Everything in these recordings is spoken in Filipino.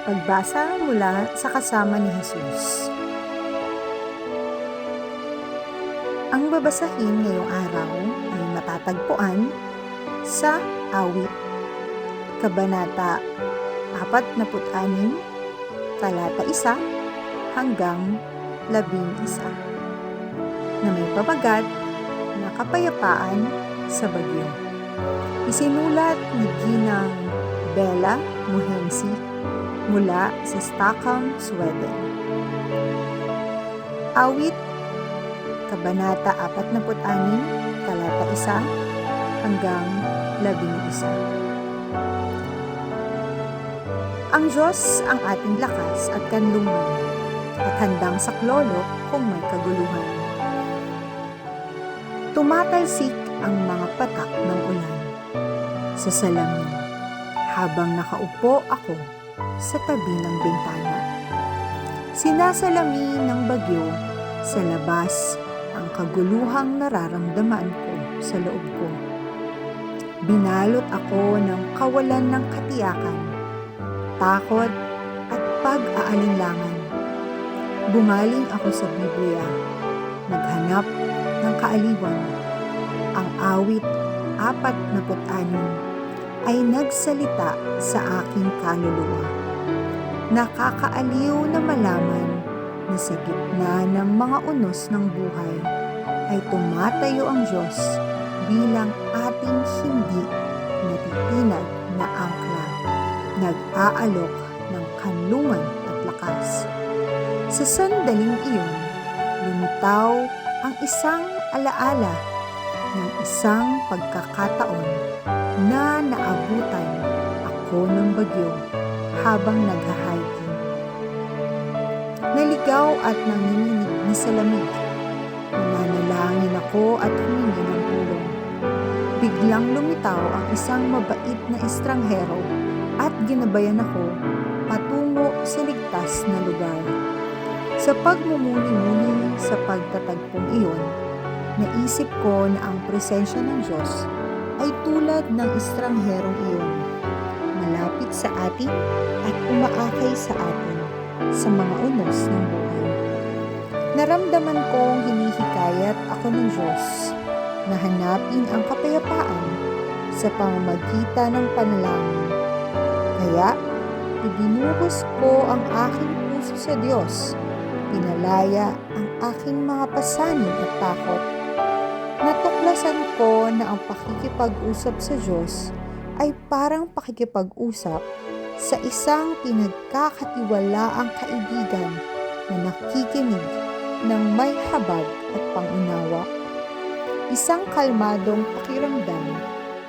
Pagbasa mula sa kasama ni Jesus. Ang babasahin ngayong araw ay matatagpuan sa Awit, Kabanata 46, talata 1 hanggang 11, na may pamagat na kapayapaan sa bagyo. Isinulat ni Ginang Bella Mohensi mula sa Stockholm, Sweden. Awit, Kabanata 46, talata 1 hanggang 11. Ang Diyos ang ating lakas at kanlungan, at handang saklolo kung may kaguluhan. Tumatalsik ang mga patak ng ulan sa salamin habang nakaupo ako sa tabi ng bintana. Sinasalamin ng bagyo sa labas ang kaguluhang nararamdaman ko sa loob ko. Binalot ako ng kawalan ng katiyakan, takot at pag-aalinlangan. Bumaling ako sa Biblia, naghanap ng kaaliwan. Ang awit 46 ay nagsalita sa aking kaluluwa. Nakakaaliw na malaman na sa gitna ng mga unos ng buhay ay tumatayo ang Diyos bilang ating hindi natitinag na angkla, nag-aalok ng kanlungan at lakas. Sa sandaling iyon, lumitaw ang isang alaala ng isang pagkakataon na naabutan ako ng bagyo habang nagha-hiking. Naligaw at nanginginig sa lamig. Nananalangin ako at humingi ng tulong. Biglang lumitaw ang isang mabait na estranghero at ginabayan ako patungo sa ligtas na lugar. Sa pagmumuni-muni sa pagtatagpong iyon, naisip ko na ang presensya ng Diyos ay tulad ng estrangherong iyon, malapit sa atin at umaakay sa atin sa mga unos ng buhay. Naramdaman kong hinihikayat ako ng Diyos na hanapin ang kapayapaan sa pamamagitan ng panalangin. Kaya, ibinuhos ko ang aking puso sa Diyos, pinalaya ang aking mga pasanin at takot. Natuklasan ko na ang pakikipag-usap sa Diyos ay parang pakikipag-usap sa isang pinagkakatiwalaang kaibigan na nakikinig ng may habag at pangunawa. Isang kalmadong pakiramdam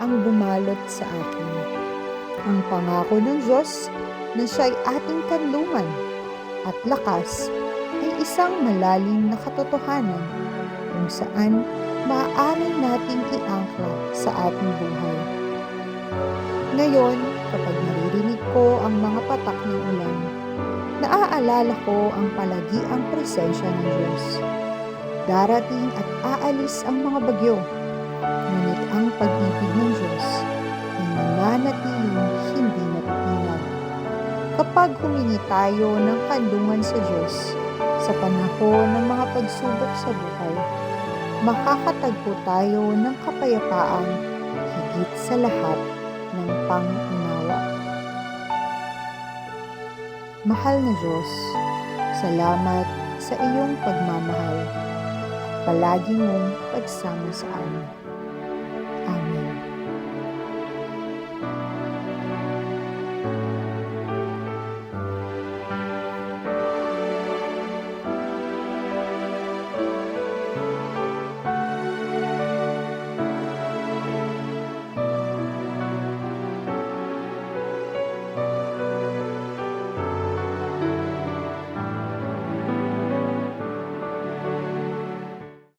ang bumalot sa akin. Ang pangako ng Diyos na siya'y ating kanlungan at lakas ay isang malalim na katotohanan kung saan maaari nating iangkla sa ating buhay. Ngayon, kapag naririnig ko ang mga patak ng ulan, naaalala ko ang palagiang presensya ng Diyos. Darating at aalis ang mga bagyo, ngunit ang pag-ibig ng Diyos ay nananatiling hindi natitinag. Kapag humingi tayo ng kanlungan sa Diyos sa panahon ng mga pagsubok sa buhay, makakatagpo tayo ng kapayapaan higit sa lahat ng pangunawa. Mahal na Diyos, salamat sa iyong pagmamahal at palagi mong pagsama sa amin.